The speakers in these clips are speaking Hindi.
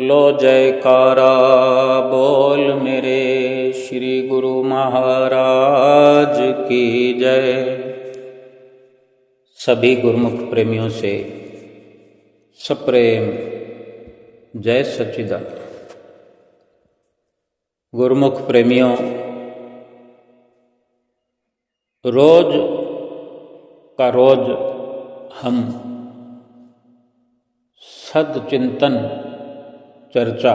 बोलो जयकारा बोल मेरे श्री गुरु महाराज की जय। सभी गुरुमुख प्रेमियों से सप्रेम जय सच्चिदानंद। गुरुमुख प्रेमियों, रोज का रोज हम सद्चिंतन चर्चा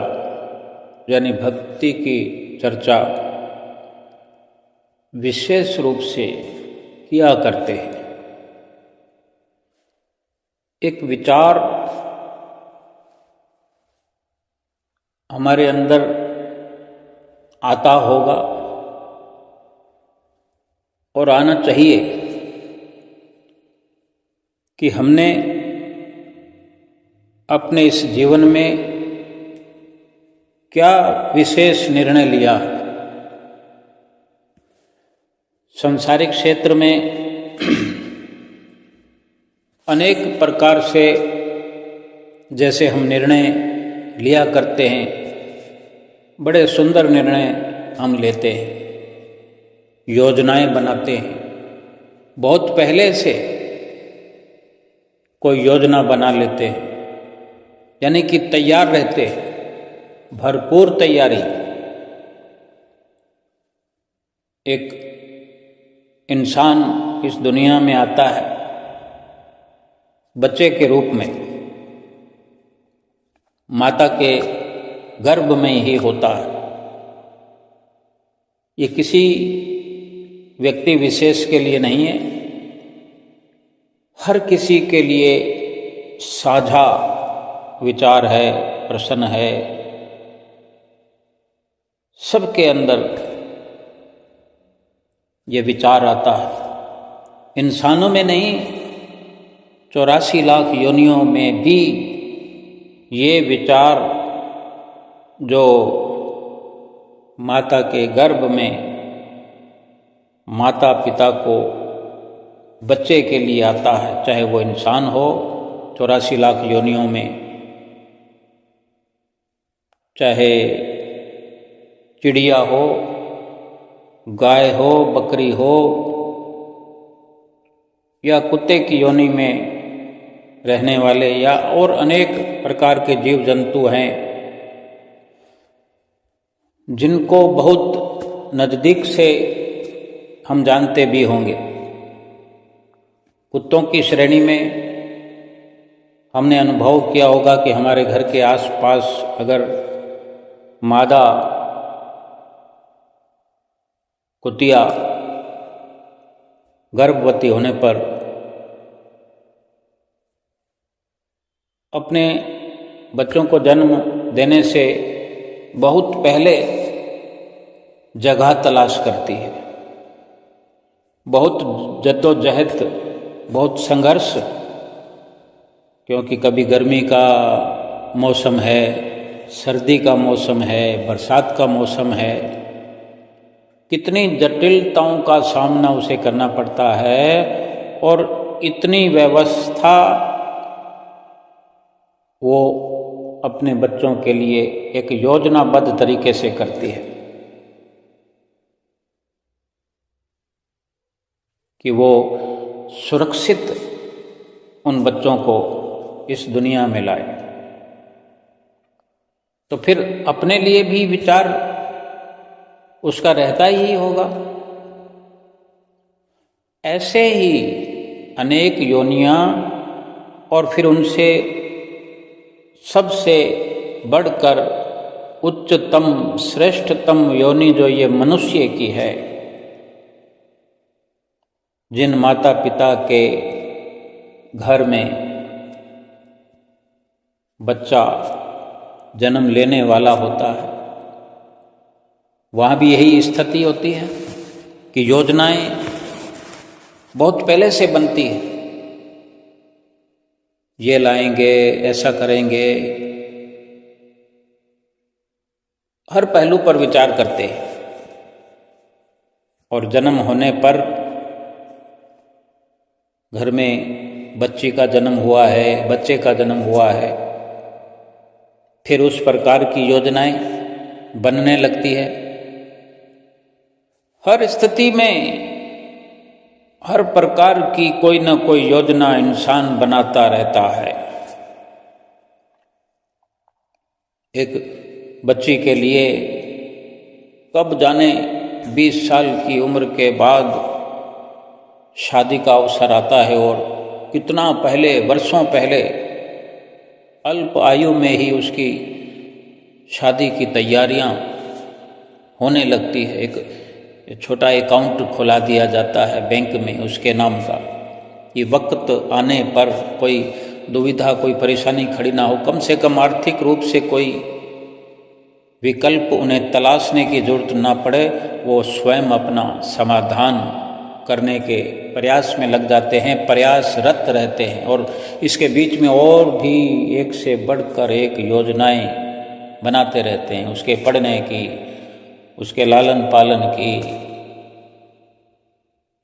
यानी भक्ति की चर्चा विशेष रूप से किया करते हैं। एक विचार हमारे अंदर आता होगा और आना चाहिए कि हमने अपने इस जीवन में क्या विशेष निर्णय लिया है। सांसारिक क्षेत्र में अनेक प्रकार से जैसे हम निर्णय लिया करते हैं, बड़े सुंदर निर्णय हम लेते हैं, योजनाएं बनाते हैं। बहुत पहले से कोई योजना बना लेते हैं, यानी कि तैयार रहते हैं, भरपूर तैयारी। एक इंसान इस दुनिया में आता है बच्चे के रूप में, माता के गर्भ में ही होता है। ये किसी व्यक्ति विशेष के लिए नहीं है, हर किसी के लिए साझा विचार है, प्रश्न है। सबके अंदर ये विचार आता है। इंसानों में नहीं, 84 लाख योनियों में भी ये विचार जो माता के गर्भ में माता पिता को बच्चे के लिए आता है, चाहे वो इंसान हो 84 लाख योनियों में, चाहे चिड़िया हो, गाय हो, बकरी हो, या कुत्ते की योनि में रहने वाले या और अनेक प्रकार के जीव जंतु हैं जिनको बहुत नज़दीक से हम जानते भी होंगे। कुत्तों की श्रेणी में हमने अनुभव किया होगा कि हमारे घर के आसपास अगर मादा कुतिया गर्भवती होने पर अपने बच्चों को जन्म देने से बहुत पहले जगह तलाश करती है, बहुत जद्दोजहद, बहुत संघर्ष, क्योंकि कभी गर्मी का मौसम है, सर्दी का मौसम है, बरसात का मौसम है, कितनी जटिलताओं का सामना उसे करना पड़ता है और इतनी व्यवस्था वो अपने बच्चों के लिए एक योजनाबद्ध तरीके से करती है कि वो सुरक्षित उन बच्चों को इस दुनिया में लाए। तो फिर अपने लिए भी विचार उसका रहता ही होगा। ऐसे ही अनेक योनियां और फिर उनसे सबसे बढ़कर उच्चतम श्रेष्ठतम योनि जो ये मनुष्य की है, जिन माता पिता के घर में बच्चा जन्म लेने वाला होता है, वहाँ भी यही स्थिति होती है कि योजनाएं बहुत पहले से बनती है। ये लाएंगे, ऐसा करेंगे, हर पहलू पर विचार करते हैं। और जन्म होने पर घर में बच्ची का जन्म हुआ है, बच्चे का जन्म हुआ है, फिर उस प्रकार की योजनाएं बनने लगती है। हर स्थिति में हर प्रकार की कोई न कोई योजना इंसान बनाता रहता है। एक बच्ची के लिए कब जाने 20 साल की उम्र के बाद शादी का अवसर आता है और कितना पहले, वर्षों पहले, अल्प आयु में ही उसकी शादी की तैयारियां होने लगती है। एक छोटा अकाउंट खुला दिया जाता है बैंक में उसके नाम का, कि वक्त आने पर कोई दुविधा, कोई परेशानी खड़ी ना हो, कम से कम आर्थिक रूप से कोई विकल्प उन्हें तलाशने की जरूरत ना पड़े, वो स्वयं अपना समाधान करने के प्रयास में लग जाते हैं, प्रयासरत रहते हैं। और इसके बीच में और भी एक से बढ़कर एक योजनाएं बनाते रहते हैं, उसके पढ़ने की, उसके लालन पालन की,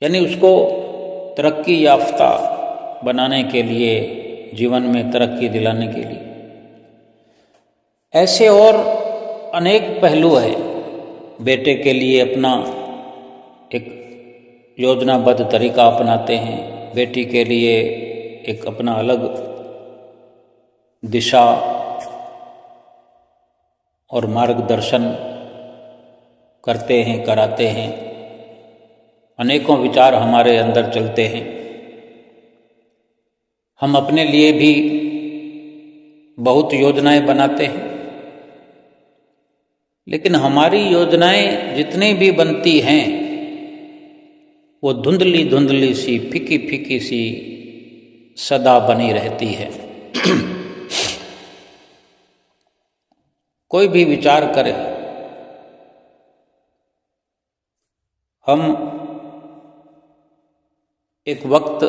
यानी उसको तरक्की याफ्ता बनाने के लिए, जीवन में तरक्की दिलाने के लिए। ऐसे और अनेक पहलू है। बेटे के लिए अपना एक योजनाबद्ध तरीका अपनाते हैं, बेटी के लिए एक अपना अलग दिशा और मार्गदर्शन करते हैं, कराते हैं। अनेकों विचार हमारे अंदर चलते हैं। हम अपने लिए भी बहुत योजनाएं बनाते हैं, लेकिन हमारी योजनाएं जितनी भी बनती हैं वो धुंधली धुंधली सी, फीकी फीकी सी सदा बनी रहती है। कोई भी विचार करे, हम एक वक्त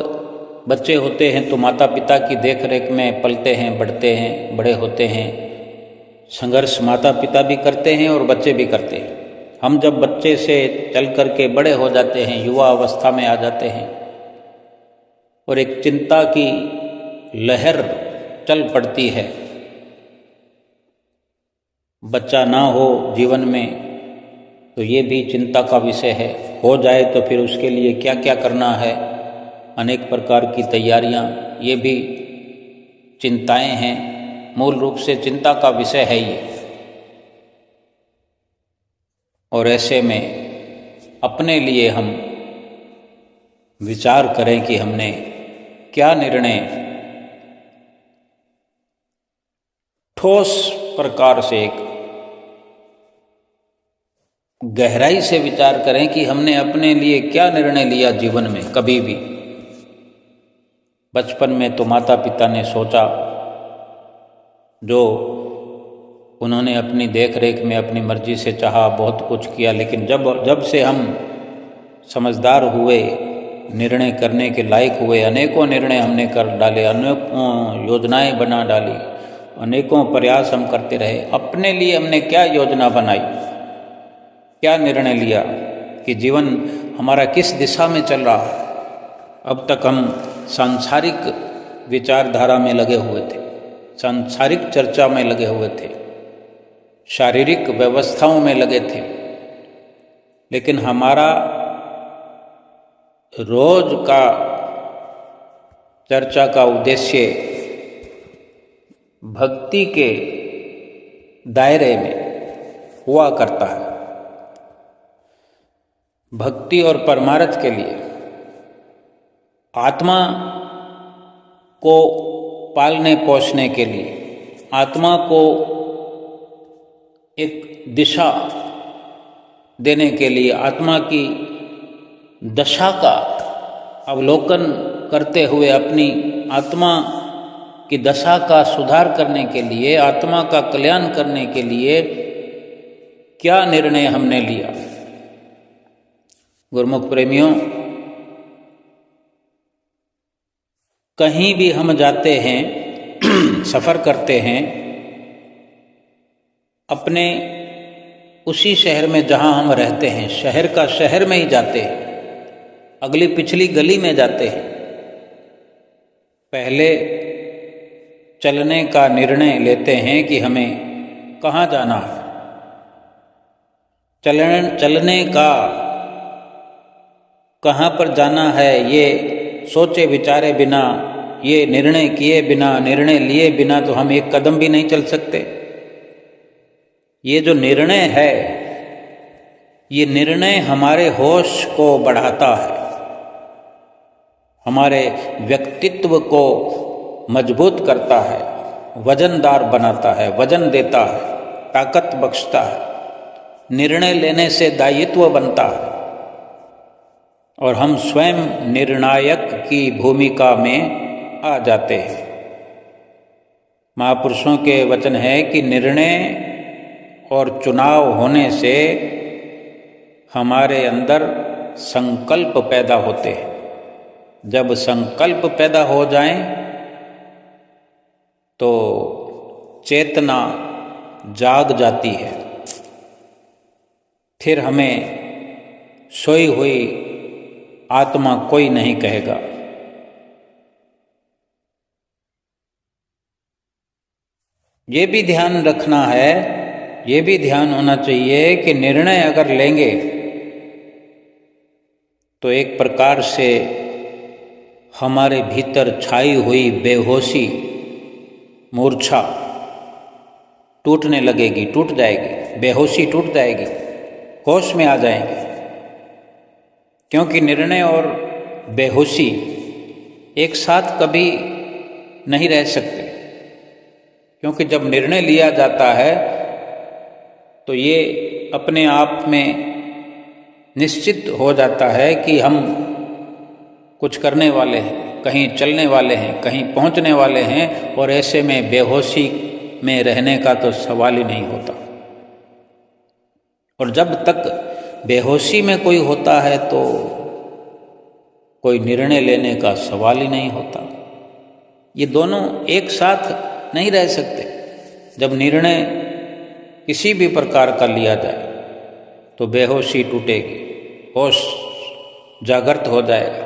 बच्चे होते हैं तो माता पिता की देख रेख में पलते हैं, बढ़ते हैं, बड़े होते हैं। संघर्ष माता पिता भी करते हैं और बच्चे भी करते हैं। हम जब बच्चे से चल करके बड़े हो जाते हैं, युवा अवस्था में आ जाते हैं, और एक चिंता की लहर चल पड़ती है। बच्चा ना हो जीवन में तो ये भी चिंता का विषय है, हो जाए तो फिर उसके लिए क्या क्या करना है, अनेक प्रकार की तैयारियां, ये भी चिंताएं हैं। मूल रूप से चिंता का विषय है ये। और ऐसे में अपने लिए हम विचार करें कि हमने क्या निर्णय ठोस प्रकार से, एक गहराई से विचार करें कि हमने अपने लिए क्या निर्णय लिया जीवन में। कभी भी बचपन में तो माता पिता ने सोचा, जो उन्होंने अपनी देख रेख में अपनी मर्जी से चाहा, बहुत कुछ किया, लेकिन जब से हम समझदार हुए, निर्णय करने के लायक हुए, अनेकों निर्णय हमने कर डाले, अनेकों योजनाएं बना डाली, अनेकों प्रयास हम करते रहे। अपने लिए हमने क्या योजना बनाई, क्या निर्णय लिया कि जीवन हमारा किस दिशा में चल रहा है। अब तक हम सांसारिक विचारधारा में लगे हुए थे, सांसारिक चर्चा में लगे हुए थे, शारीरिक व्यवस्थाओं में लगे थे, लेकिन हमारा रोज का चर्चा का उद्देश्य भक्ति के दायरे में हुआ करता है। भक्ति और परमार्थ के लिए आत्मा को पालने पोषने के लिए, आत्मा को एक दिशा देने के लिए, आत्मा की दशा का अवलोकन करते हुए अपनी आत्मा की दशा का सुधार करने के लिए, आत्मा का कल्याण करने के लिए क्या निर्णय हमने लिया। गुरुमुख प्रेमियों, कहीं भी हम जाते हैं, सफ़र करते हैं, अपने उसी शहर में जहाँ हम रहते हैं, शहर का शहर में ही जाते हैं, अगली पिछली गली में जाते हैं। पहले चलने का निर्णय लेते हैं कि हमें कहाँ जाना है, चलने का कहाँ पर जाना है, ये सोचे विचारे बिना, ये निर्णय किए बिना, निर्णय लिए बिना तो हम एक कदम भी नहीं चल सकते। ये जो निर्णय है, ये निर्णय हमारे होश को बढ़ाता है, हमारे व्यक्तित्व को मजबूत करता है, वजनदार बनाता है, वजन देता है, ताकत बख्शता है। निर्णय लेने से दायित्व बनता है और हम स्वयं निर्णायक की भूमिका में आ जाते हैं। महापुरुषों के वचन है कि निर्णय और चुनाव होने से हमारे अंदर संकल्प पैदा होते हैं। जब संकल्प पैदा हो जाएं तो चेतना जाग जाती है, फिर हमें सोई हुई आत्मा कोई नहीं कहेगा। ये भी ध्यान रखना है, ये भी ध्यान होना चाहिए कि निर्णय अगर लेंगे तो एक प्रकार से हमारे भीतर छाई हुई बेहोशी, मूर्छा टूटने लगेगी, टूट जाएगी, बेहोशी टूट जाएगी, होश में आ जाएंगे। क्योंकि निर्णय और बेहोशी एक साथ कभी नहीं रह सकते। क्योंकि जब निर्णय लिया जाता है तो ये अपने आप में निश्चित हो जाता है कि हम कुछ करने वाले हैं, कहीं चलने वाले हैं, कहीं पहुंचने वाले हैं, और ऐसे में बेहोशी में रहने का तो सवाल ही नहीं होता। और जब तक बेहोशी में कोई होता है तो कोई निर्णय लेने का सवाल ही नहीं होता। ये दोनों एक साथ नहीं रह सकते। जब निर्णय किसी भी प्रकार का लिया जाए तो बेहोशी टूटेगी, होश जागृत हो जाएगा,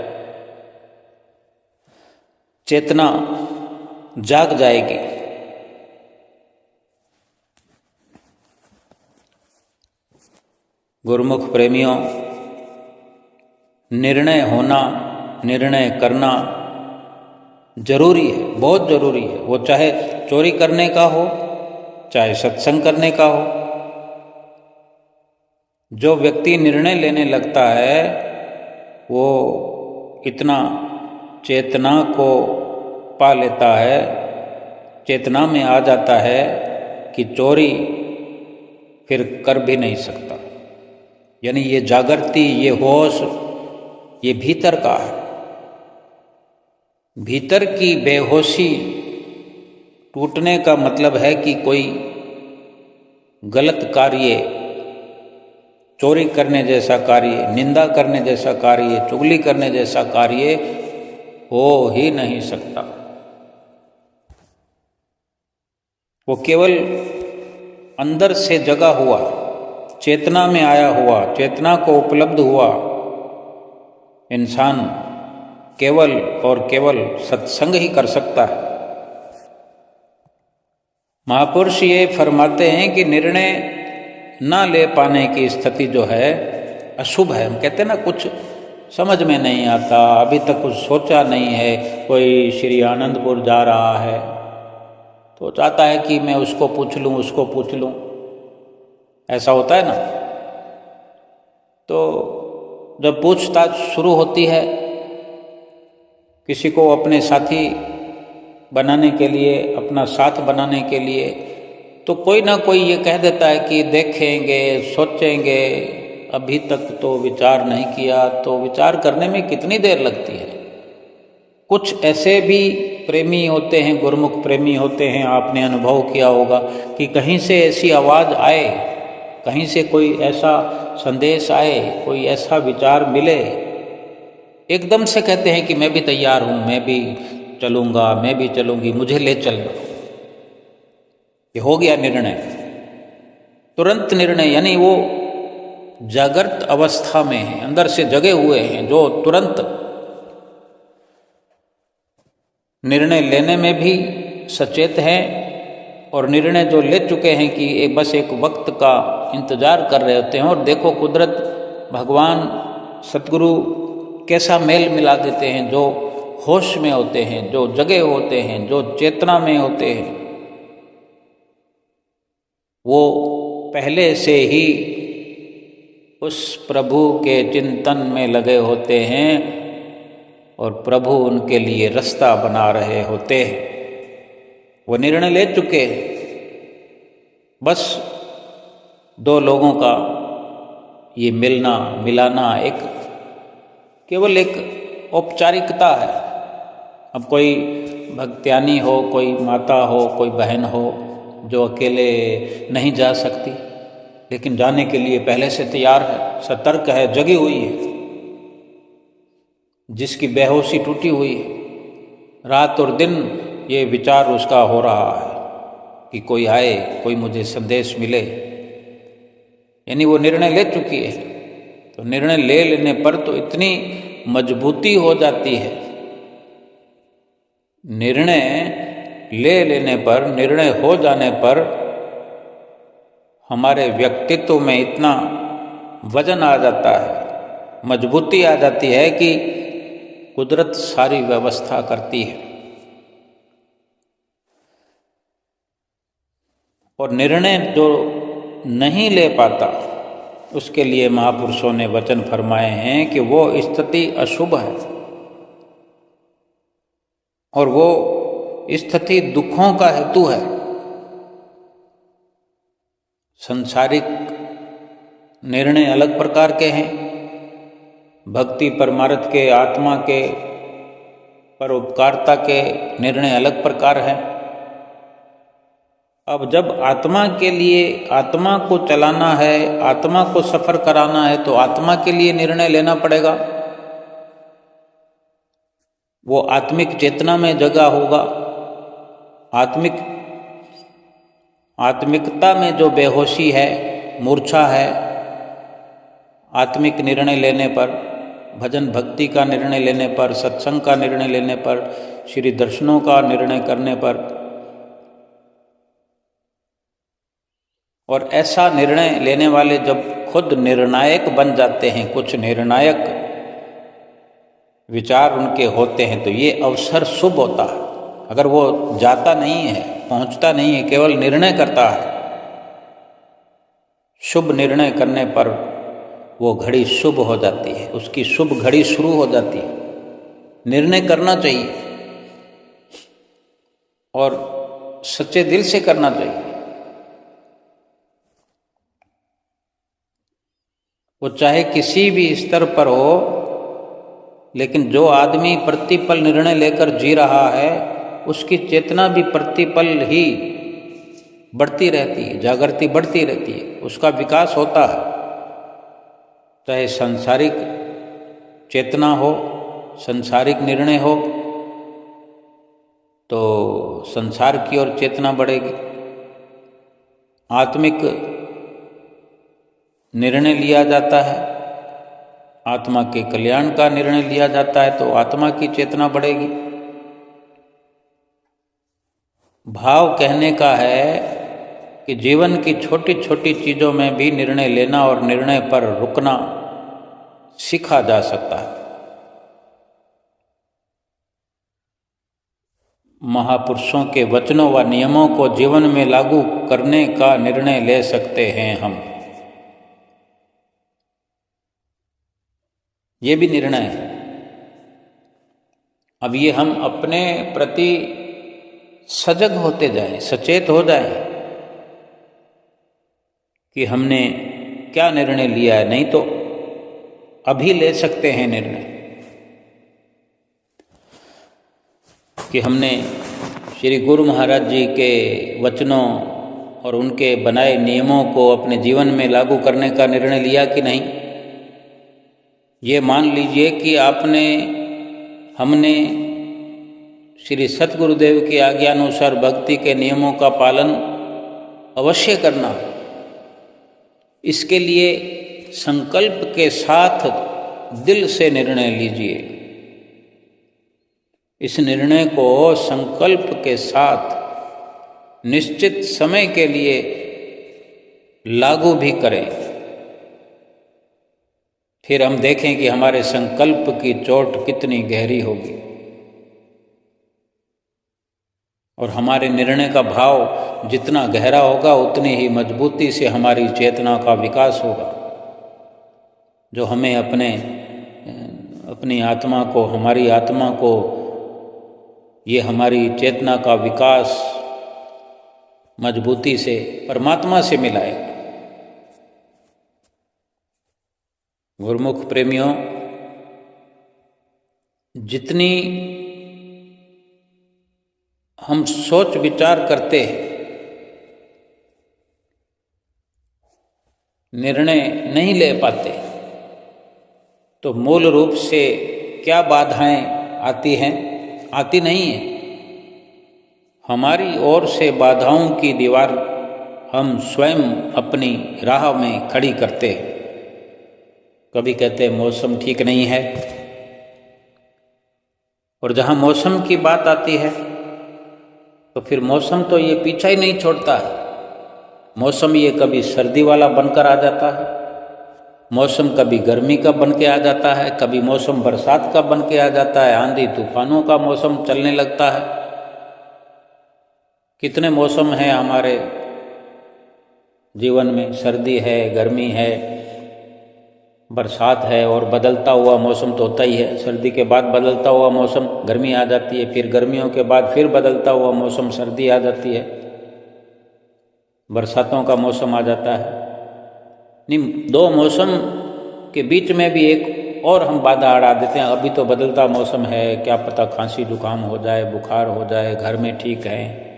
चेतना जाग जाएगी। गुरुमुख प्रेमियों, निर्णय होना, निर्णय करना जरूरी है, बहुत जरूरी है। वो चाहे चोरी करने का हो, चाहे सत्संग करने का हो। जो व्यक्ति निर्णय लेने लगता है वो इतना चेतना को पा लेता है, चेतना में आ जाता है कि चोरी फिर कर भी नहीं सकता। यानी ये जागृति, ये होश, ये भीतर का है। भीतर की बेहोशी टूटने का मतलब है कि कोई गलत कार्य, चोरी करने जैसा कार्य, निंदा करने जैसा कार्य, चुगली करने जैसा कार्य हो ही नहीं सकता। वो केवल अंदर से जगा हुआ, चेतना में आया हुआ, चेतना को उपलब्ध हुआ इंसान केवल और केवल सत्संग ही कर सकता है। महापुरुष ये फरमाते हैं कि निर्णय ना ले पाने की स्थिति जो है अशुभ है। हम कहते हैं ना, कुछ समझ में नहीं आता, अभी तक कुछ सोचा नहीं है। कोई श्री आनंदपुर जा रहा है तो चाहता है कि मैं उसको पूछ लूँ, उसको पूछ लूँ, ऐसा होता है ना। तो जब पूछताछ शुरू होती है किसी को अपने साथी बनाने के लिए, अपना साथ बनाने के लिए, तो कोई ना कोई ये कह देता है कि देखेंगे, सोचेंगे, अभी तक तो विचार नहीं किया। तो विचार करने में कितनी देर लगती है। कुछ ऐसे भी प्रेमी होते हैं, गुरुमुख प्रेमी होते हैं, आपने अनुभव किया होगा कि कहीं से ऐसी आवाज़ आए, कहीं से कोई ऐसा संदेश आए, कोई ऐसा विचार मिले, एकदम से कहते हैं कि मैं भी तैयार हूँ, मैं भी चलूँगा, मैं भी चलूँगी, मुझे ले चलना। ये हो गया निर्णय, तुरंत निर्णय। यानी वो जागृत अवस्था में हैं, अंदर से जगे हुए हैं, जो तुरंत निर्णय लेने में भी सचेत हैं और निर्णय जो ले चुके हैं कि ये बस एक वक्त का इंतज़ार कर रहे होते हैं। और देखो कुदरत, भगवान, सतगुरु कैसा मेल मिला देते हैं। जो होश में होते हैं, जो जगे होते हैं, जो चेतना में होते हैं, वो पहले से ही उस प्रभु के चिंतन में लगे होते हैं और प्रभु उनके लिए रास्ता बना रहे होते हैं। वो निर्णय ले चुके हैं। बस दो लोगों का ये मिलना मिलाना एक केवल एक औपचारिकता है। अब कोई भक्त्यानी हो, कोई माता हो, कोई बहन हो जो अकेले नहीं जा सकती, लेकिन जाने के लिए पहले से तैयार है, सतर्क है, जगी हुई है, जिसकी बेहोशी टूटी हुई है, रात और दिन ये विचार उसका हो रहा है कि कोई आए, कोई मुझे संदेश मिले, यानी वो निर्णय ले चुकी है। तो निर्णय ले लेने पर तो इतनी मजबूती हो जाती है, निर्णय ले लेने पर, निर्णय हो जाने पर हमारे व्यक्तित्व में इतना वजन आ जाता है, मजबूती आ जाती है कि कुदरत सारी व्यवस्था करती है। और निर्णय जो नहीं ले पाता उसके लिए महापुरुषों ने वचन फरमाए हैं कि वो स्थिति अशुभ है और वो स्थिति दुखों का हेतु है। संसारिक निर्णय अलग प्रकार के हैं, भक्ति परमार्थ के, आत्मा के, परोपकारता के निर्णय अलग प्रकार हैं। अब जब आत्मा के लिए, आत्मा को चलाना है, आत्मा को सफर कराना है, तो आत्मा के लिए निर्णय लेना पड़ेगा। वो आत्मिक चेतना में जगा होगा। आत्मिकता में जो बेहोशी है, मूर्छा है, आत्मिक निर्णय लेने पर, भजन भक्ति का निर्णय लेने पर, सत्संग का निर्णय लेने पर, श्री दर्शनों का निर्णय करने पर, और ऐसा निर्णय लेने वाले जब खुद निर्णायक बन जाते हैं, कुछ निर्णायक विचार उनके होते हैं, तो ये अवसर शुभ होता है। अगर वो जाता नहीं है, पहुंचता नहीं है, केवल निर्णय करता है, शुभ निर्णय करने पर वो घड़ी शुभ हो जाती है, उसकी शुभ घड़ी शुरू हो जाती है। निर्णय करना चाहिए और सच्चे दिल से करना चाहिए। वो चाहे किसी भी स्तर पर हो, लेकिन जो आदमी प्रतिपल निर्णय लेकर जी रहा है उसकी चेतना भी प्रतिपल ही बढ़ती रहती है, जागृति बढ़ती रहती है, उसका विकास होता है। चाहे सांसारिक चेतना हो, सांसारिक निर्णय हो, तो संसार की ओर चेतना बढ़ेगी। आत्मिक निर्णय लिया जाता है, आत्मा के कल्याण का निर्णय लिया जाता है, तो आत्मा की चेतना बढ़ेगी। भाव कहने का है कि जीवन की छोटी छोटी चीज़ों में भी निर्णय लेना और निर्णय पर रुकना सीखा जा सकता है। महापुरुषों के वचनों व नियमों को जीवन में लागू करने का निर्णय ले सकते हैं हम। ये भी निर्णय है। अब ये हम अपने प्रति सजग होते जाएं, सचेत हो जाएं कि हमने क्या निर्णय लिया है। नहीं तो अभी ले सकते हैं निर्णय कि हमने श्री गुरु महाराज जी के वचनों और उनके बनाए नियमों को अपने जीवन में लागू करने का निर्णय लिया कि नहीं। ये मान लीजिए कि हमने श्री सतगुरुदेव की आज्ञानुसार भक्ति के नियमों का पालन अवश्य करना। इसके लिए संकल्प के साथ दिल से निर्णय लीजिए। इस निर्णय को संकल्प के साथ निश्चित समय के लिए लागू भी करें, फिर हम देखें कि हमारे संकल्प की चोट कितनी गहरी होगी और हमारे निर्णय का भाव जितना गहरा होगा उतनी ही मजबूती से हमारी चेतना का विकास होगा, जो हमें अपनी आत्मा को, हमारी आत्मा को, ये हमारी चेतना का विकास मजबूती से परमात्मा से मिलाएगा। गुरुमुख प्रेमियों, जितनी हम सोच विचार करते हैं, निर्णय नहीं ले पाते, तो मूल रूप से क्या बाधाएं आती हैं? आती नहीं है। हमारी ओर से बाधाओं की दीवार हम स्वयं अपनी राह में खड़ी करते हैं। कभी कहते हैं मौसम ठीक नहीं है, और जहाँ मौसम की बात आती है तो फिर मौसम तो ये पीछा ही नहीं छोड़ता है। मौसम ये कभी सर्दी वाला बनकर आ जाता है, मौसम कभी गर्मी का बन के आ जाता है, कभी मौसम बरसात का बन के आ जाता है, आंधी तूफानों का मौसम चलने लगता है। कितने मौसम हैं हमारे जीवन में, सर्दी है, गर्मी है, बरसात है, और बदलता हुआ मौसम तो होता ही है। सर्दी के बाद बदलता हुआ मौसम गर्मी आ जाती है, फिर गर्मियों के बाद फिर बदलता हुआ मौसम सर्दी आ जाती है, बरसातों का मौसम आ जाता है। नहीं, दो मौसम के बीच में भी एक और हम बाधा अड़ा देते हैं। अभी तो बदलता मौसम है, क्या पता खांसी जुकाम हो जाए, बुखार हो जाए, घर में ठीक है।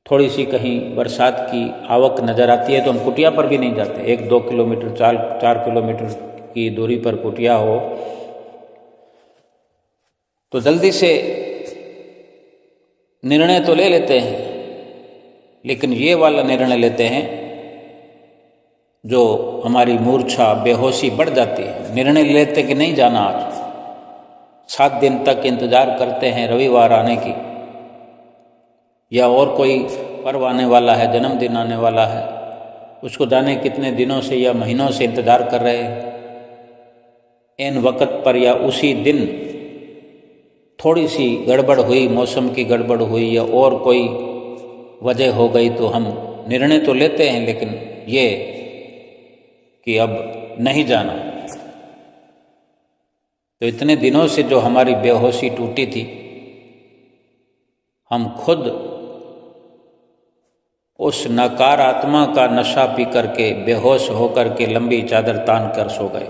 थोड़ी सी कहीं बरसात की आवक नज़र आती है तो हम कुटिया पर भी नहीं जाते। 1-2 किलोमीटर, 4 किलोमीटर की दूरी पर कुटिया हो तो जल्दी से निर्णय तो ले लेते हैं, लेकिन ये वाला निर्णय लेते हैं जो हमारी मूर्छा, बेहोशी बढ़ जाती है। निर्णय लेते कि नहीं जाना आज, 7 दिन तक इंतज़ार करते हैं रविवार आने की, या और कोई पर्व आने वाला है, जन्मदिन आने वाला है, उसको जाने कितने दिनों से या महीनों से इंतज़ार कर रहे हैं। एन वक़्त पर या उसी दिन थोड़ी सी गड़बड़ हुई, मौसम की गड़बड़ हुई या और कोई वजह हो गई तो हम निर्णय तो लेते हैं, लेकिन ये कि अब नहीं जाना। तो इतने दिनों से जो हमारी बेहोशी टूटी थी, हम खुद उस नकारात्मा का नशा पी करके, बेहोश होकर के लंबी चादर तान कर सो गए।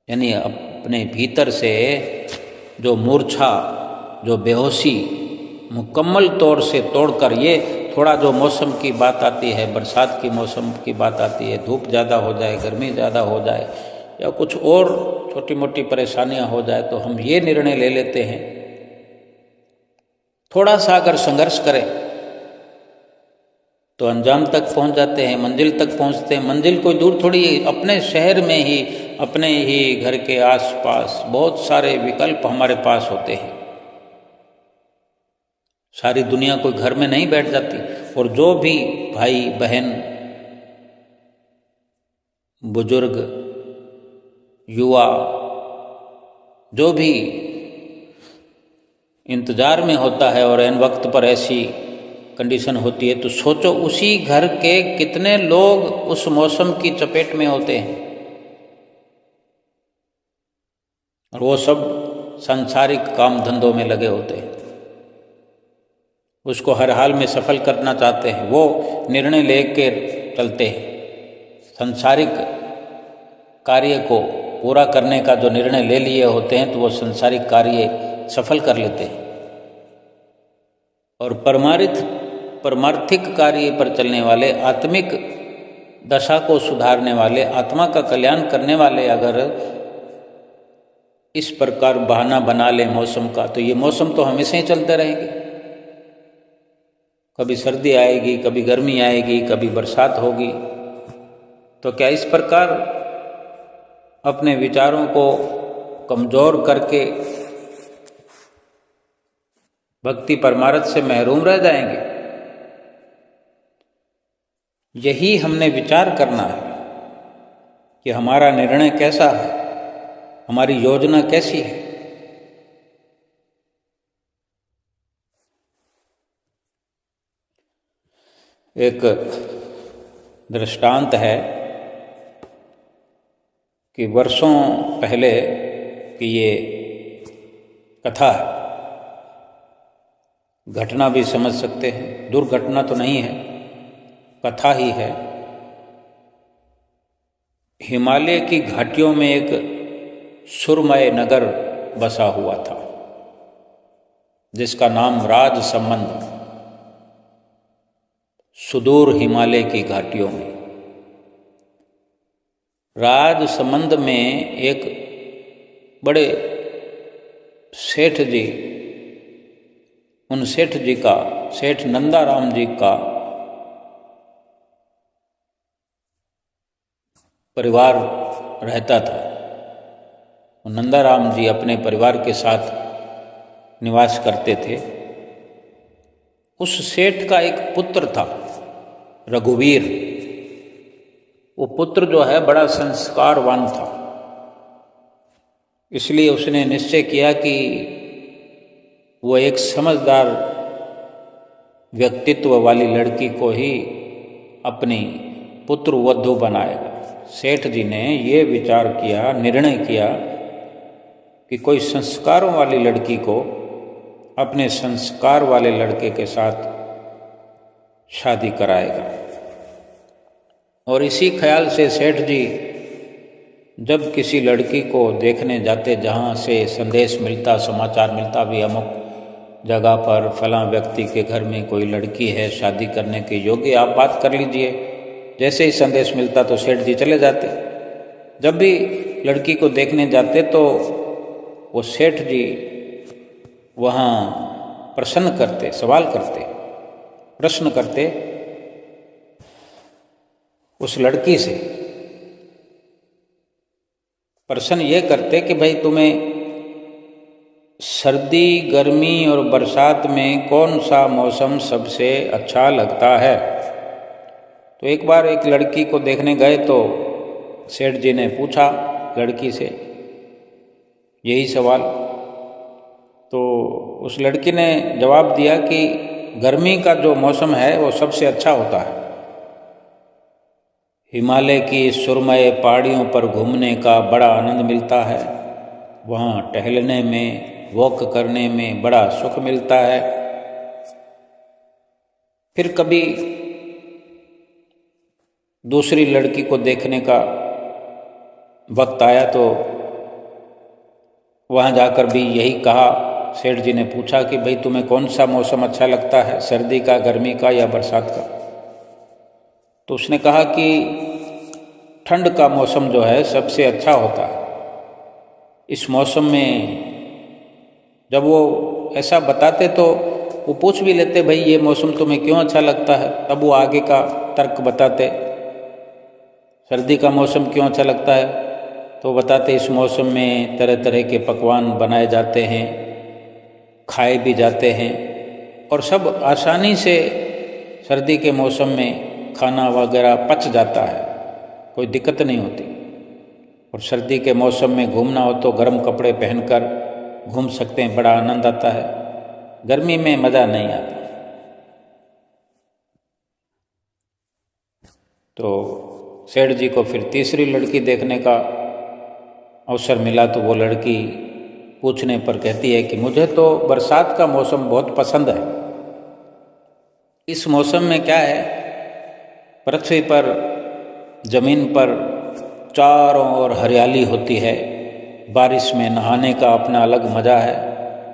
यानी अपने भीतर से जो मूर्छा, जो बेहोशी मुकम्मल तौर से तोड़कर, ये थोड़ा जो मौसम की बात आती है, बरसात की मौसम की बात आती है, धूप ज़्यादा हो जाए, गर्मी ज़्यादा हो जाए या कुछ और छोटी मोटी परेशानियां हो जाए तो हम ये निर्णय ले लेते हैं। थोड़ा सा अगर संघर्ष करें तो अंजाम तक पहुंच जाते हैं, मंजिल तक पहुंचते हैं। मंजिल कोई दूर थोड़ी है, अपने शहर में ही, अपने ही घर के आसपास बहुत सारे विकल्प हमारे पास होते हैं। सारी दुनिया कोई घर में नहीं बैठ जाती। और जो भी भाई बहन, बुजुर्ग, युवा, जो भी इंतजार में होता है और एन वक्त पर ऐसी कंडीशन होती है, तो सोचो उसी घर के कितने लोग उस मौसम की चपेट में होते हैं, और वो सब सांसारिक काम धंधों में लगे होते हैं, उसको हर हाल में सफल करना चाहते हैं। वो निर्णय लेकर चलते हैं, सांसारिक कार्य को पूरा करने का जो निर्णय ले लिए होते हैं तो वो सांसारिक कार्य सफल कर लेते हैं। और परमार्थिक कार्य पर चलने वाले, आत्मिक दशा को सुधारने वाले, आत्मा का कल्याण करने वाले अगर इस प्रकार बहाना बना ले मौसम का, तो ये मौसम तो हमेशा ही चलते रहेंगे। कभी सर्दी आएगी, कभी गर्मी आएगी, कभी बरसात होगी। तो क्या इस प्रकार अपने विचारों को कमज़ोर करके भक्ति परमार्थ से महरूम रह जाएंगे। यही हमने विचार करना है कि हमारा निर्णय कैसा है, हमारी योजना कैसी है। एक दृष्टांत है कि वर्षों पहले की ये कथा है, घटना भी समझ सकते हैं, दुर्घटना तो नहीं है, कथा ही है। हिमालय की घाटियों में एक सुरमय नगर बसा हुआ था जिसका नाम राजसमंद। सुदूर हिमालय की घाटियों में राजसमंद में एक बड़े सेठ जी, उन सेठ जी का, सेठ नंदाराम जी का परिवार रहता था। नंदाराम जी अपने परिवार के साथ निवास करते थे। उस सेठ का एक पुत्र था, रघुवीर। वो पुत्र जो है बड़ा संस्कारवान था, इसलिए उसने निश्चय किया कि वो एक समझदार व्यक्तित्व वाली लड़की को ही अपनी पुत्र वधू बनाएगा। सेठ जी ने ये विचार किया, निर्णय किया कि कोई संस्कारों वाली लड़की को अपने संस्कार वाले लड़के के साथ शादी कराएगा। और इसी ख्याल से सेठ जी जब किसी लड़की को देखने जाते, जहाँ से संदेश मिलता, समाचार मिलता, भी अमुक जगह पर फलां व्यक्ति के घर में कोई लड़की है शादी करने के योग्य, आप बात कर लीजिए। जैसे ही संदेश मिलता तो सेठ जी चले जाते। जब भी लड़की को देखने जाते तो वो सेठ जी वहाँ प्रश्न करते, सवाल करते, प्रश्न करते उस लड़की से। प्रश्न ये करते कि भाई तुम्हें सर्दी, गर्मी और बरसात में कौन सा मौसम सबसे अच्छा लगता है। तो एक बार एक लड़की को देखने गए तो सेठ जी ने पूछा लड़की से यही सवाल। तो उस लड़की ने जवाब दिया कि गर्मी का जो मौसम है वो सबसे अच्छा होता है। हिमालय की सुरमय पहाड़ियों पर घूमने का बड़ा आनंद मिलता है, वहाँ टहलने में, वॉक करने में बड़ा सुख मिलता है। फिर कभी दूसरी लड़की को देखने का वक्त आया तो वहाँ जाकर भी यही कहा। सेठ जी ने पूछा कि भाई तुम्हें कौन सा मौसम अच्छा लगता है, सर्दी का, गर्मी का या बरसात का। तो उसने कहा कि ठंड का मौसम जो है सबसे अच्छा होता है। इस मौसम में जब वो ऐसा बताते तो वो पूछ भी लेते भाई ये मौसम तुम्हें क्यों अच्छा लगता है, तब वो आगे का तर्क बताते। सर्दी का मौसम क्यों अच्छा लगता है तो बताते इस मौसम में तरह तरह के पकवान बनाए जाते हैं, खाए भी जाते हैं और सब आसानी से सर्दी के मौसम में खाना वगैरह पच जाता है, कोई दिक्कत नहीं होती। और सर्दी के मौसम में घूमना हो तो गर्म कपड़े पहनकर घूम सकते हैं, बड़ा आनंद आता है। गर्मी में मज़ा नहीं आता। तो सेठ जी को फिर तीसरी लड़की देखने का अवसर मिला तो वो लड़की पूछने पर कहती है कि मुझे तो बरसात का मौसम बहुत पसंद है। इस मौसम में क्या है, पृथ्वी पर, जमीन पर चारों ओर हरियाली होती है, बारिश में नहाने का अपना अलग मज़ा है,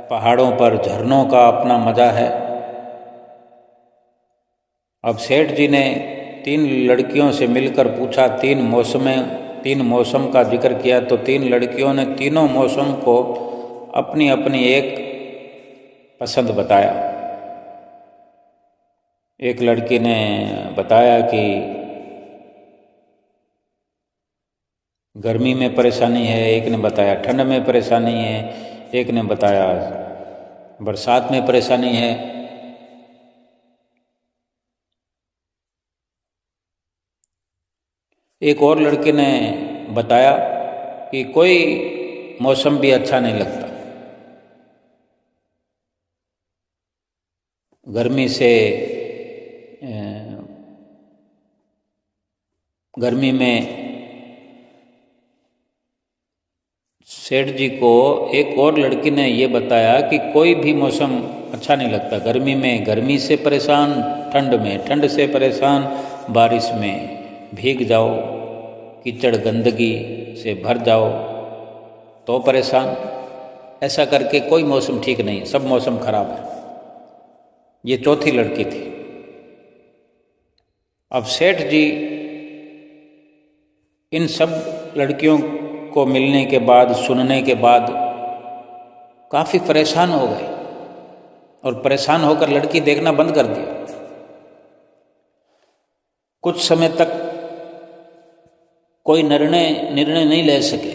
पहाड़ों पर झरनों का अपना मज़ा है। अब सेठ जी ने 3 लड़कियों से मिलकर पूछा, 3 मौसम का जिक्र किया तो 3 लड़कियों ने तीनों मौसम को अपनी अपनी एक पसंद बताया। एक लड़की ने बताया कि गर्मी में परेशानी है, एक ने बताया ठंड में परेशानी है, एक ने बताया बरसात में परेशानी है। एक और लड़के ने बताया कि कोई मौसम भी अच्छा नहीं लगता, गर्मी से गर्मी में सेठ जी को एक और लड़की ने ये बताया कि कोई भी मौसम अच्छा नहीं लगता। गर्मी में गर्मी से परेशान, ठंड में ठंड से परेशान, बारिश में भीग जाओ, कीचड़ गंदगी से भर जाओ तो परेशान। ऐसा करके कोई मौसम ठीक नहीं, सब मौसम खराब है। ये चौथी लड़की थी। अब सेठ जी इन सब लड़कियों को मिलने के बाद, सुनने के बाद काफ़ी परेशान हो गए और परेशान होकर लड़की देखना बंद कर दिया। कुछ समय तक कोई निर्णय नहीं ले सके।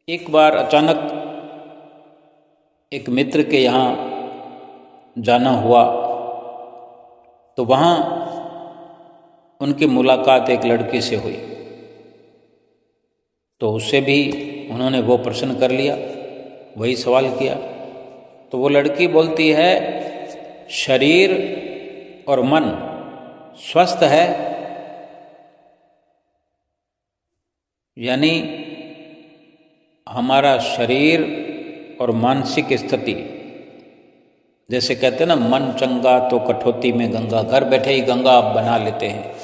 एक बार अचानक एक मित्र के यहाँ जाना हुआ तो वहाँ उनकी मुलाकात एक लड़की से हुई, तो उससे भी उन्होंने वो प्रश्न कर लिया, वही सवाल किया। तो वो लड़की बोलती है, शरीर और मन स्वस्थ है, यानी हमारा शरीर और मानसिक स्थिति, जैसे कहते हैं ना, मन चंगा तो कठौती में गंगा। घर बैठे ही गंगा आप बना लेते हैं,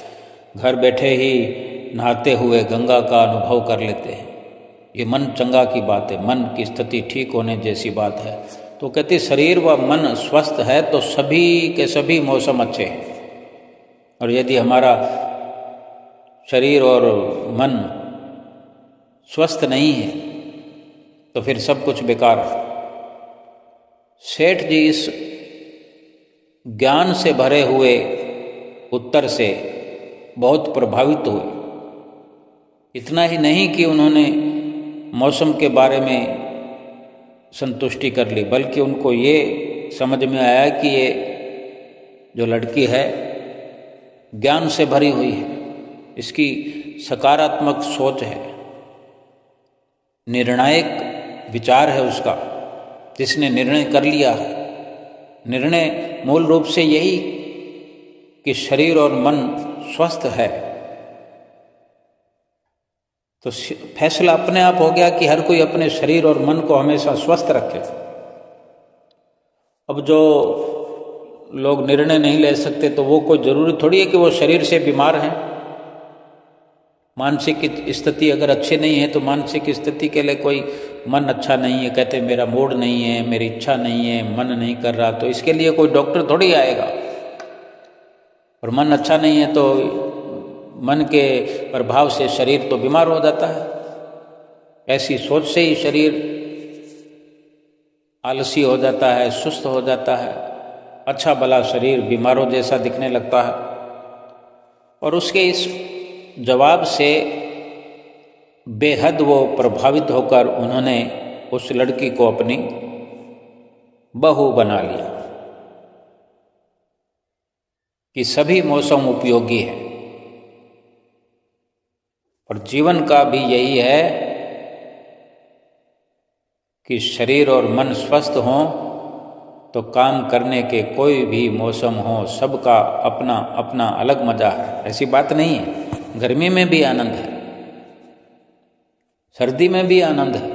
घर बैठे ही नहाते हुए गंगा का अनुभव कर लेते हैं। ये मन चंगा की बात है, मन की स्थिति ठीक होने जैसी बात है। तो कहते शरीर व मन स्वस्थ है तो सभी के सभी मौसम अच्छे हैं, और यदि हमारा शरीर और मन स्वस्थ नहीं है तो फिर सब कुछ बेकार है। सेठ जी इस ज्ञान से भरे हुए उत्तर से बहुत प्रभावित हुए। इतना ही नहीं कि उन्होंने मौसम के बारे में संतुष्टि कर ली, बल्कि उनको ये समझ में आया कि ये जो लड़की है ज्ञान से भरी हुई है, इसकी सकारात्मक सोच है, निर्णायक विचार है उसका, जिसने निर्णय कर लिया है। निर्णय मूल रूप से यही कि शरीर और मन स्वस्थ है, तो फैसला अपने आप हो गया कि हर कोई अपने शरीर और मन को हमेशा स्वस्थ रखे। अब जो लोग निर्णय नहीं ले सकते तो वो कोई ज़रूरी थोड़ी है कि वो शरीर से बीमार हैं। मानसिक स्थिति अगर अच्छी नहीं है तो मानसिक स्थिति के लिए कोई मन अच्छा नहीं है, कहते मेरा मूड नहीं है, मेरी इच्छा नहीं है, मन नहीं कर रहा, तो इसके लिए कोई डॉक्टर थोड़ी आएगा। और मन अच्छा नहीं है तो मन के प्रभाव से शरीर तो बीमार हो जाता है। ऐसी सोच से ही शरीर आलसी हो जाता है, सुस्त हो जाता है, अच्छा भला शरीर बीमारों जैसा दिखने लगता है। और उसके इस जवाब से बेहद वो प्रभावित होकर उन्होंने उस लड़की को अपनी बहू बना लिया कि सभी मौसम उपयोगी है। और जीवन का भी यही है कि शरीर और मन स्वस्थ हों तो काम करने के कोई भी मौसम हो, सबका अपना अपना अलग मजा है। ऐसी बात नहीं है, गर्मी में भी आनंद है, सर्दी में भी आनंद है।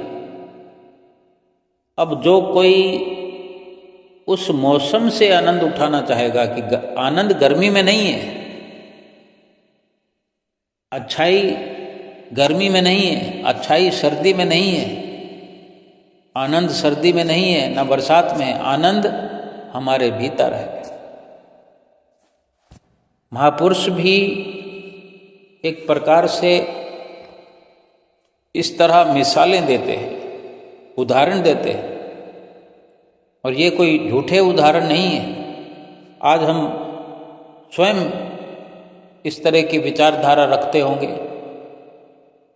अब जो कोई उस मौसम से आनंद उठाना चाहेगा कि आनंद गर्मी में नहीं है, अच्छाई गर्मी में नहीं है, अच्छाई सर्दी में नहीं है, आनंद सर्दी में नहीं है, ना बरसात में। आनंद हमारे भीतर है। महापुरुष भी एक प्रकार से इस तरह मिसालें देते हैं, उदाहरण देते हैं, और ये कोई झूठे उदाहरण नहीं है। आज हम स्वयं इस तरह की विचारधारा रखते होंगे,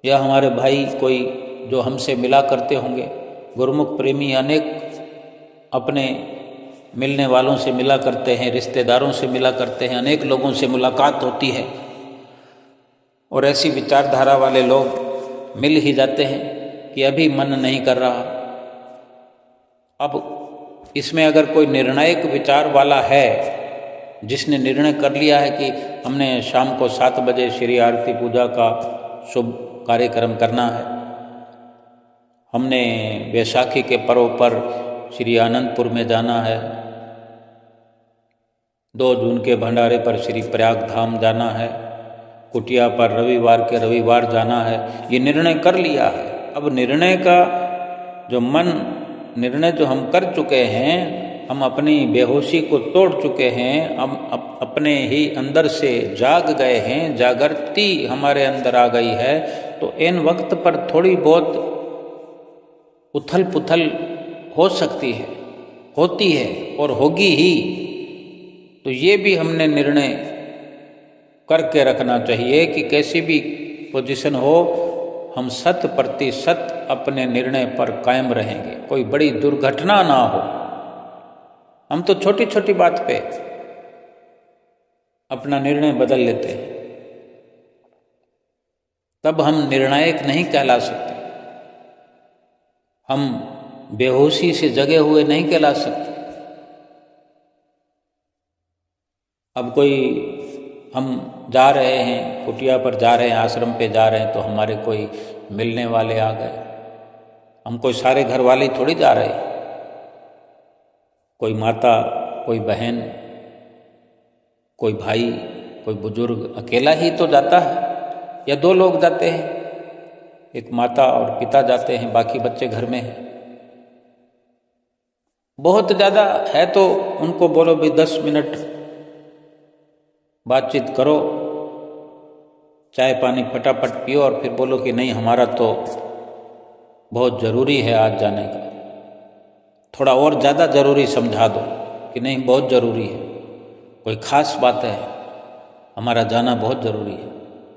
या हमारे भाई कोई जो हमसे मिला करते होंगे, गुरुमुख प्रेमी अनेक अपने मिलने वालों से मिला करते हैं, रिश्तेदारों से मिला करते हैं, अनेक लोगों से मुलाकात होती है और ऐसी विचारधारा वाले लोग मिल ही जाते हैं कि अभी मन नहीं कर रहा। अब इसमें अगर कोई निर्णायक विचार वाला है जिसने निर्णय कर लिया है कि हमने शाम को 7 बजे श्री आरती पूजा का शुभ कार्यक्रम करना है, हमने बैसाखी के पर्व पर श्री आनंदपुर में जाना है, 2 जून के भंडारे पर श्री प्रयाग धाम जाना है, कुटिया पर रविवार के रविवार जाना है, ये निर्णय कर लिया है। अब निर्णय का जो निर्णय जो हम कर चुके हैं, हम अपनी बेहोशी को तोड़ चुके हैं, हम अपने ही अंदर से जाग गए हैं, जागृति हमारे अंदर आ गई है, तो इन वक्त पर थोड़ी बहुत उथल पुथल हो सकती है, होती है और होगी ही। तो ये भी हमने निर्णय करके रखना चाहिए कि कैसी भी पोजीशन हो, हम 100% अपने निर्णय पर कायम रहेंगे, कोई बड़ी दुर्घटना ना हो। हम तो छोटी छोटी बात पे अपना निर्णय बदल लेते हैं, तब हम निर्णायक नहीं कहला सकते, हम बेहोशी से जगे हुए नहीं कहला सकते। अब कोई हम जा रहे हैं, कुटिया पर जा रहे हैं, आश्रम पे जा रहे हैं, तो हमारे कोई मिलने वाले आ गए, हम कोई सारे घर वाले थोड़ी जा रहे, कोई माता, कोई बहन, कोई भाई, कोई बुजुर्ग अकेला ही तो जाता है, या 2 लोग जाते हैं, एक माता और पिता जाते हैं, बाकी बच्चे घर में हैं। बहुत ज़्यादा है तो उनको बोलो भी 10 मिनट बातचीत करो, चाय पानी फटाफट पियो और फिर बोलो कि नहीं हमारा तो बहुत ज़रूरी है आज जाने का। थोड़ा और ज़्यादा ज़रूरी समझा दो कि नहीं बहुत ज़रूरी है, कोई ख़ास बात है, हमारा जाना बहुत ज़रूरी है।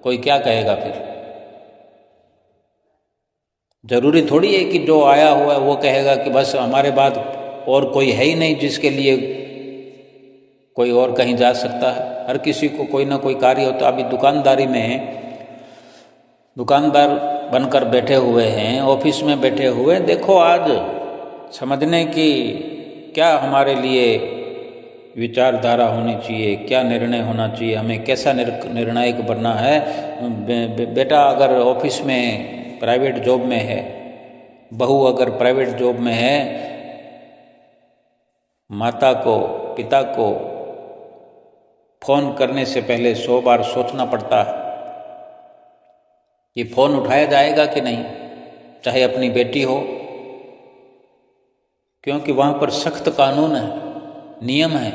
कोई क्या कहेगा फिर? ज़रूरी थोड़ी है कि जो आया हुआ है वो कहेगा कि बस हमारे बाद और कोई है ही नहीं जिसके लिए कोई और कहीं जा सकता है। हर किसी को कोई ना कोई कार्य होता। अभी दुकानदारी में दुकानदार बनकर बैठे हुए हैं, ऑफिस में बैठे हुए, देखो आज समझने की क्या हमारे लिए विचारधारा होनी चाहिए, क्या निर्णय होना चाहिए, हमें कैसा निर्णायक बनना है। बेटा अगर ऑफिस में प्राइवेट जॉब में है, बहू अगर प्राइवेट जॉब में है, माता को पिता को फ़ोन करने से पहले 100 बार सोचना पड़ता है कि फ़ोन उठाया जाएगा कि नहीं, चाहे अपनी बेटी हो, क्योंकि वहाँ पर सख्त कानून है, नियम है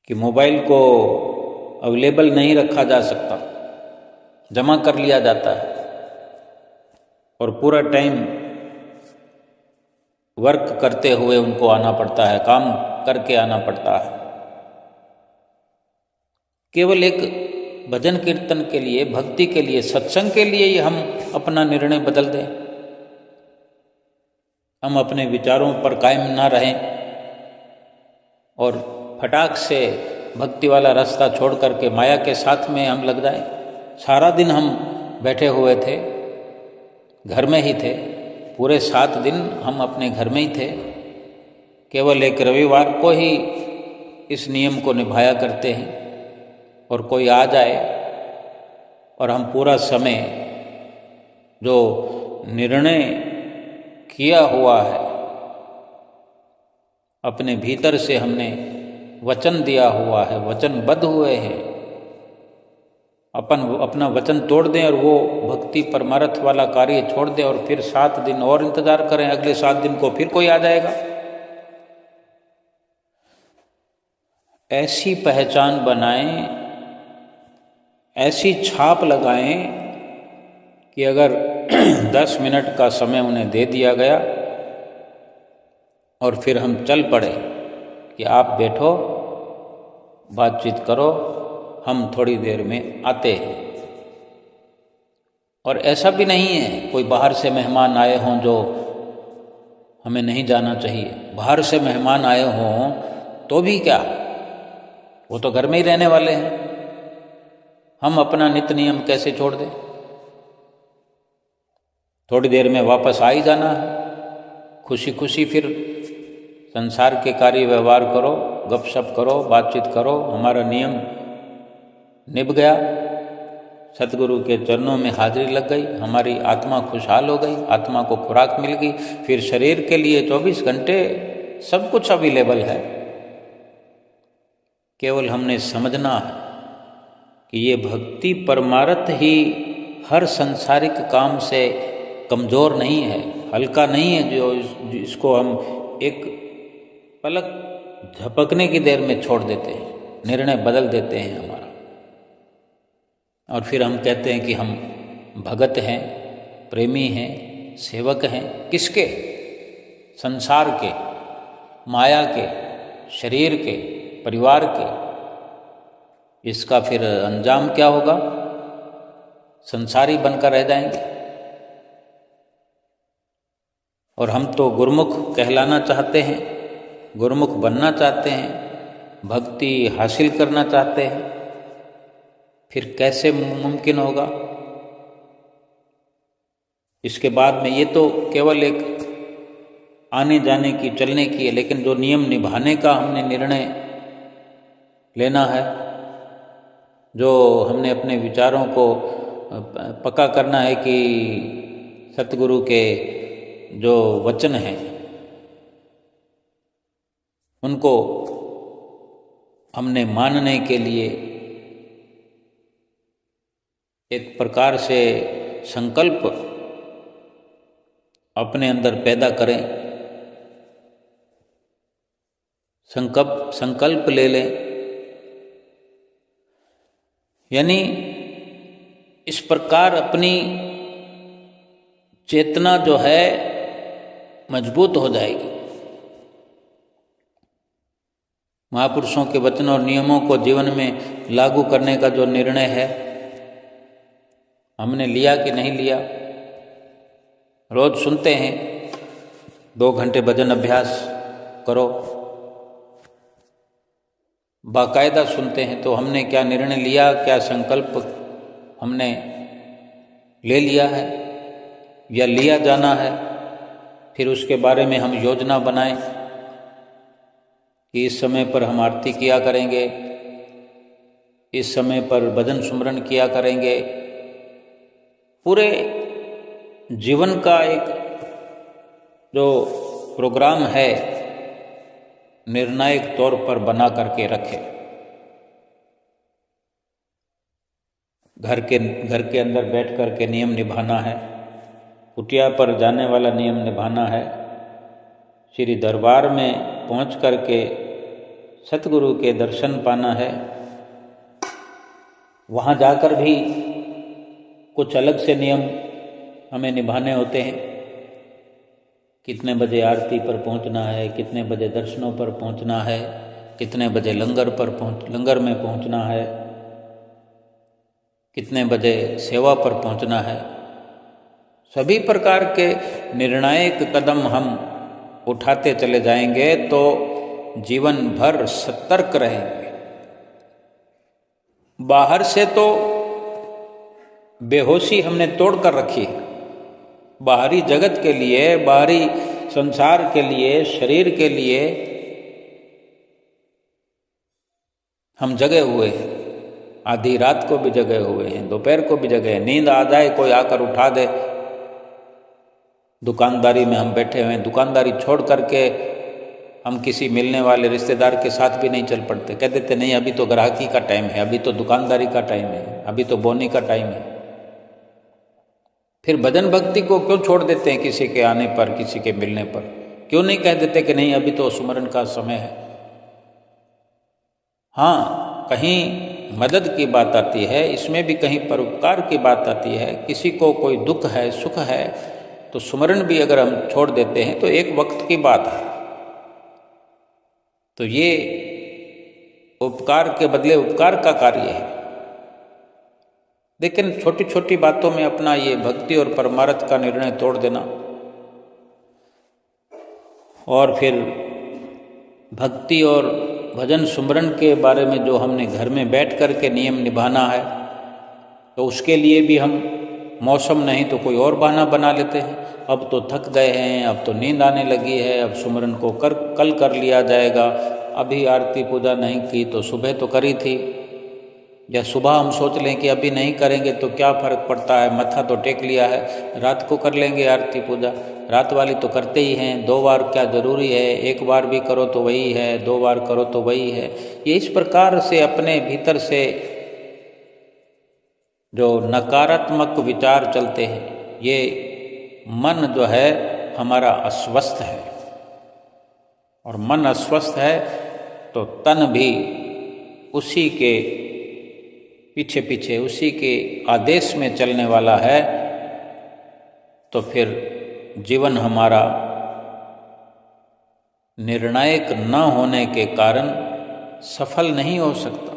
कि मोबाइल को अवेलेबल नहीं रखा जा सकता, जमा कर लिया जाता है और पूरा टाइम वर्क करते हुए उनको आना पड़ता है, काम करके आना पड़ता है। केवल एक भजन कीर्तन के लिए, भक्ति के लिए, सत्संग के लिए ही हम अपना निर्णय बदल दें, हम अपने विचारों पर कायम ना रहें और फटाक से भक्ति वाला रास्ता छोड़ करके माया के साथ में हम लग जाएं। सारा दिन हम बैठे हुए थे, घर में ही थे, पूरे 7 दिन हम अपने घर में ही थे, केवल एक रविवार को ही इस नियम को निभाया करते हैं। और कोई आ जाए और हम पूरा समय जो निर्णय किया हुआ है, अपने भीतर से हमने वचन दिया हुआ है, वचनबद्ध हुए हैं, अपना वचन तोड़ दें और वो भक्ति परमार्थ वाला कार्य छोड़ दें और फिर 7 दिन और इंतज़ार करें, अगले 7 दिन को फिर कोई आ जाएगा। ऐसी पहचान बनाएं, ऐसी छाप लगाएं कि अगर 10 मिनट का समय उन्हें दे दिया गया और फिर हम चल पड़े कि आप बैठो, बातचीत करो, हम थोड़ी देर में आते हैं। और ऐसा भी नहीं है कोई बाहर से मेहमान आए हों जो हमें नहीं जाना चाहिए। बाहर से मेहमान आए हों तो भी क्या, वो तो घर में ही रहने वाले हैं, हम अपना नित्य नियम कैसे छोड़ दें? थोड़ी देर में वापस आ ही जाना है, खुशी खुशी फिर संसार के कार्य व्यवहार करो, गपशप करो, बातचीत करो। हमारा नियम निभ गया, सतगुरु के चरणों में हाजिरी लग गई, हमारी आत्मा खुशहाल हो गई, आत्मा को खुराक मिल गई। फिर शरीर के लिए 24 घंटे सब कुछ अवेलेबल है। केवल हमने समझना है कि ये भक्ति परमार्थ ही हर संसारिक काम से कमज़ोर नहीं है, हल्का नहीं है, जो इसको हम एक पलक झपकने की देर में छोड़ देते हैं, निर्णय बदल देते हैं हमारा, और फिर हम कहते हैं कि हम भगत हैं, प्रेमी हैं, सेवक हैं। किसके? संसार के, माया के, शरीर के, परिवार के। इसका फिर अंजाम क्या होगा? संसारी बनकर रह जाएंगे। और हम तो गुरुमुख कहलाना चाहते हैं, गुरुमुख बनना चाहते हैं, भक्ति हासिल करना चाहते हैं। फिर कैसे मुमकिन होगा? इसके बाद में ये तो केवल एक आने जाने की, चलने की है, लेकिन जो नियम निभाने का हमने निर्णय लेना है, जो हमने अपने विचारों को पक्का करना है कि सतगुरु के जो वचन हैं उनको हमने मानने के लिए एक प्रकार से संकल्प अपने अंदर पैदा करें, संकल्प ले लें। यानी इस प्रकार अपनी चेतना जो है मजबूत हो जाएगी। महापुरुषों के वचन और नियमों को जीवन में लागू करने का जो निर्णय है, हमने लिया कि नहीं लिया? रोज सुनते हैं 2 घंटे भजन अभ्यास करो, बाकायदा सुनते हैं, तो हमने क्या निर्णय लिया, क्या संकल्प हमने ले लिया है या लिया जाना है? फिर उसके बारे में हम योजना बनाएं कि इस समय पर हम आरती किया करेंगे, इस समय पर भजन सुमरन किया करेंगे। पूरे जीवन का एक जो प्रोग्राम है निर्णायक तौर पर बना करके रखें। घर के अंदर बैठ कर के नियम निभाना है, कुटिया पर जाने वाला नियम निभाना है, श्री दरबार में पहुंच कर के सतगुरु के दर्शन पाना है। वहाँ जाकर भी कुछ अलग से नियम हमें निभाने होते हैं। कितने बजे आरती पर पहुंचना है, कितने बजे दर्शनों पर पहुंचना है, कितने बजे लंगर में पहुंचना है, कितने बजे सेवा पर पहुंचना है। सभी प्रकार के निर्णायक कदम हम उठाते चले जाएंगे तो जीवन भर सतर्क रहेंगे। बाहर से तो बेहोशी हमने तोड़ कर रखी है। बाहरी जगत के लिए, बाहरी संसार के लिए, शरीर के लिए हम जगे हुए हैं। आधी रात को भी जगे हुए हैं, दोपहर को भी जगे हैं। नींद आ जाए, कोई आकर उठा दे। दुकानदारी में हम बैठे हुए हैं, दुकानदारी छोड़ करके हम किसी मिलने वाले रिश्तेदार के साथ भी नहीं चल पड़ते। कह देते नहीं, अभी तो ग्राहकी का टाइम है, अभी तो दुकानदारी का टाइम है, अभी तो बोनी का टाइम है। फिर भजन भक्ति को क्यों छोड़ देते हैं? किसी के आने पर, किसी के मिलने पर क्यों नहीं कह देते कि नहीं अभी तो सुमरन का समय है? हाँ, कहीं मदद की बात आती है, इसमें भी कहीं परोपकार की बात आती है। किसी को कोई दुख है, सुख है, तो सुमरन भी अगर हम छोड़ देते हैं तो एक वक्त की बात है। तो ये उपकार के बदले उपकार का कार्य है। लेकिन छोटी छोटी बातों में अपना ये भक्ति और परमार्थ का निर्णय तोड़ देना, और फिर भक्ति और भजन सुमरन के बारे में जो हमने घर में बैठ कर के नियम निभाना है, तो उसके लिए भी हम मौसम नहीं तो कोई और बहाना बना लेते हैं। अब तो थक गए हैं, अब तो नींद आने लगी है, अब सुमरन को कल कर लिया जाएगा, अभी आरती पूजा नहीं की तो सुबह तो करी थी, या सुबह हम सोच लें कि अभी नहीं करेंगे तो क्या फ़र्क पड़ता है, मत्था तो टेक लिया है, रात को कर लेंगे आरती पूजा, रात वाली तो करते ही हैं, 2 बार क्या ज़रूरी है, 1 बार भी करो तो वही है, 2 बार करो तो वही है। ये इस प्रकार से अपने भीतर से जो नकारात्मक विचार चलते हैं, ये मन जो है हमारा अस्वस्थ है, और मन अस्वस्थ है तो तन भी उसी के पीछे पीछे उसी के आदेश में चलने वाला है, तो फिर जीवन हमारा निर्णायक न होने के कारण सफल नहीं हो सकता,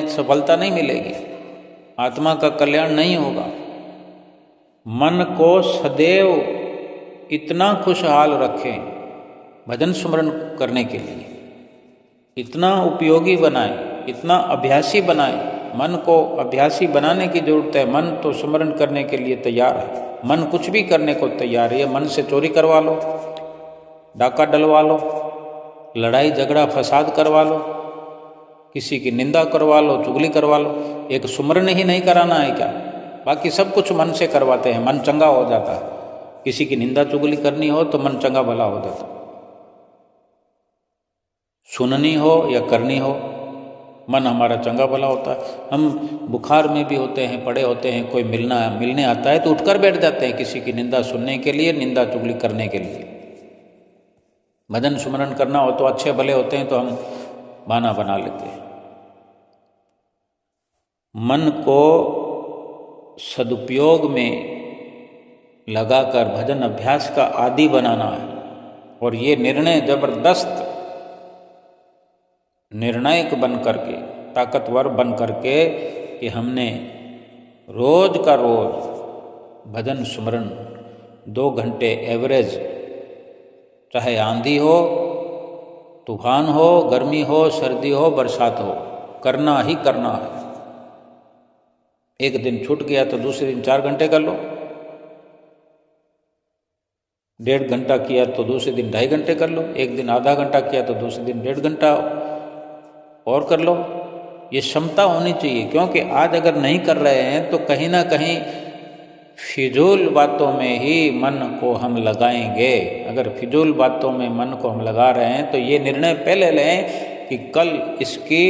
सफलता नहीं मिलेगी, आत्मा का कल्याण नहीं होगा। मन को सदैव इतना खुशहाल रखें भजन सुमरन करने के लिए, इतना उपयोगी बनाएं, इतना अभ्यासी बनाएं। मन को अभ्यासी बनाने की जरूरत है। मन तो सुमरन करने के लिए तैयार है, मन कुछ भी करने को तैयार है। मन से चोरी करवा लो, डाका डलवा लो, लड़ाई झगड़ा फसाद करवा लो, किसी की निंदा करवा लो, चुगली करवा लो। एक सुमरन ही नहीं कराना है क्या? बाकी सब कुछ मन से करवाते हैं, मन चंगा हो जाता है। किसी की निंदा चुगली करनी हो तो मन चंगा भला हो जाता है। सुननी हो या करनी हो, मन हमारा चंगा भला होता है। हम बुखार में भी होते हैं, पड़े होते हैं, कोई मिलने आता है तो उठकर बैठ जाते हैं किसी की निंदा सुनने के लिए, निंदा चुगली करने के लिए। भजन सुमरन करना हो तो अच्छे भले होते हैं तो हम बहाना बना लेते हैं। मन को सदुपयोग में लगाकर भजन अभ्यास का आदी बनाना है, और ये निर्णय जबरदस्त निर्णायक बन करके, ताकतवर बन करके कि हमने रोज का रोज भजन सुमरन 2 घंटे एवरेज, चाहे आंधी हो, तूफान हो, गर्मी हो, सर्दी हो, बरसात हो, करना ही करना है। एक दिन छूट गया तो दूसरे दिन 4 घंटे कर लो, 1.5 घंटा किया तो दूसरे दिन 2.5 घंटे कर लो, एक दिन आधा घंटा किया तो दूसरे दिन 1.5 घंटा और कर लो। ये क्षमता होनी चाहिए, क्योंकि आज अगर नहीं कर रहे हैं तो कहीं ना कहीं फिजूल बातों में ही मन को हम लगाएंगे। अगर फिजूल बातों में मन को हम लगा रहे हैं तो ये निर्णय पहले लें कि कल इसकी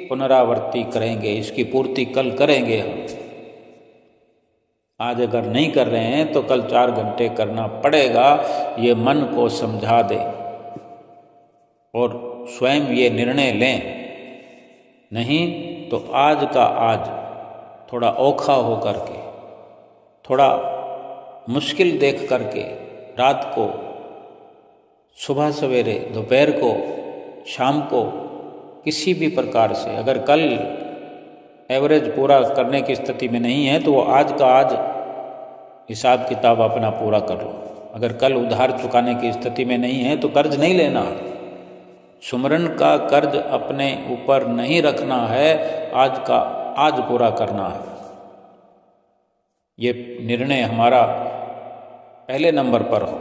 पुनरावृत्ति करेंगे, इसकी पूर्ति कल करेंगे हम। आज अगर नहीं कर रहे हैं तो कल 4 घंटे करना पड़ेगा, ये मन को समझा दें और स्वयं ये निर्णय लें। नहीं तो आज का आज थोड़ा औखा हो करके, थोड़ा मुश्किल देख करके, रात को, सुबह सवेरे, दोपहर को, शाम को, किसी भी प्रकार से अगर कल एवरेज पूरा करने की स्थिति में नहीं है तो वो आज का आज हिसाब किताब अपना पूरा कर लो। अगर कल उधार चुकाने की स्थिति में नहीं है तो कर्ज नहीं लेना, सुमरन का कर्ज अपने ऊपर नहीं रखना है, आज का आज पूरा करना है। ये निर्णय हमारा पहले नंबर पर हो।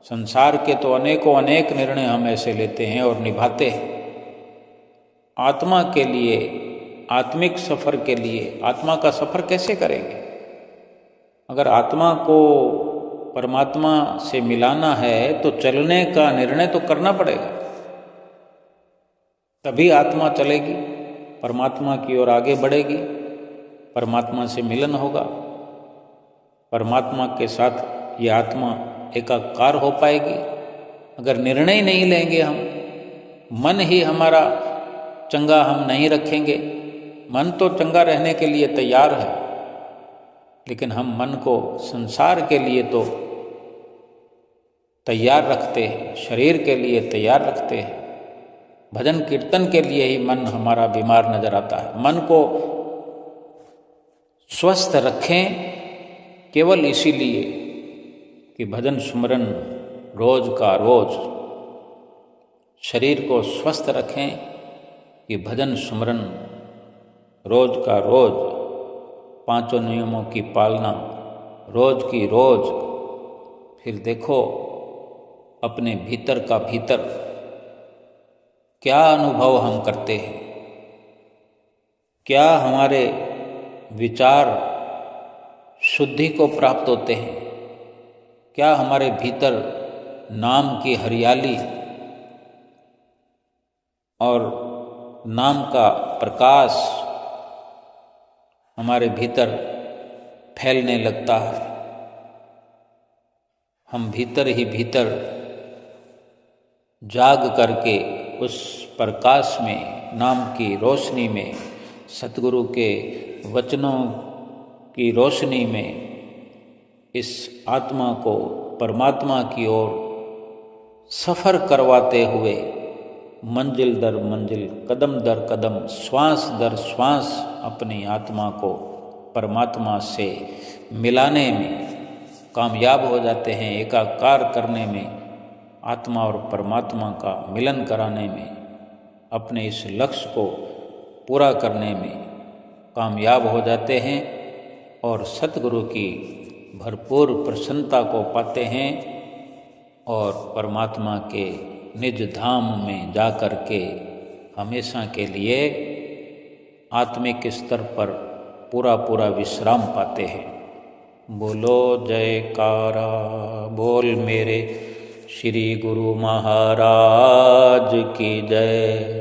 संसार के तो अनेक निर्णय हम ऐसे लेते हैं और निभाते हैं। आत्मा के लिए, आत्मिक सफ़र के लिए, आत्मा का सफ़र कैसे करेंगे? अगर आत्मा को परमात्मा से मिलाना है तो चलने का निर्णय तो करना पड़ेगा, तभी आत्मा चलेगी, परमात्मा की ओर आगे बढ़ेगी, परमात्मा से मिलन होगा, परमात्मा के साथ ये आत्मा एकाकार हो पाएगी। अगर निर्णय नहीं लेंगे हम, मन ही हमारा चंगा हम नहीं रखेंगे, मन तो चंगा रहने के लिए तैयार है, लेकिन हम मन को संसार के लिए तो तैयार रखते हैं, शरीर के लिए तैयार रखते हैं। भजन कीर्तन के लिए ही मन हमारा बीमार नजर आता है। मन को स्वस्थ रखें केवल इसीलिए कि भजन सुमरन रोज का रोज शरीर को स्वस्थ रखें कि भजन सुमरन रोज का रोज, पांचों नियमों की पालना रोज की रोज। फिर देखो अपने भीतर का भीतर क्या अनुभव हम करते हैं, क्या हमारे विचार शुद्धि को प्राप्त होते हैं, क्या हमारे भीतर नाम की हरियाली और नाम का प्रकाश हमारे भीतर फैलने लगता है। हम भीतर ही भीतर जाग करके उस प्रकाश में, नाम की रोशनी में, सतगुरु के वचनों की रोशनी में इस आत्मा को परमात्मा की ओर सफ़र करवाते हुए मंजिल दर मंजिल, कदम दर कदम, श्वास दर श्वास अपनी आत्मा को परमात्मा से मिलाने में कामयाब हो जाते हैं, एकाकार करने में, आत्मा और परमात्मा का मिलन कराने में, अपने इस लक्ष्य को पूरा करने में कामयाब हो जाते हैं और सतगुरु की भरपूर प्रसन्नता को पाते हैं और परमात्मा के निज धाम में जा कर के हमेशा के लिए आत्मिक स्तर पर पूरा पूरा विश्राम पाते हैं। बोलो जयकारा बोल मेरे श्री गुरु महाराज की जय।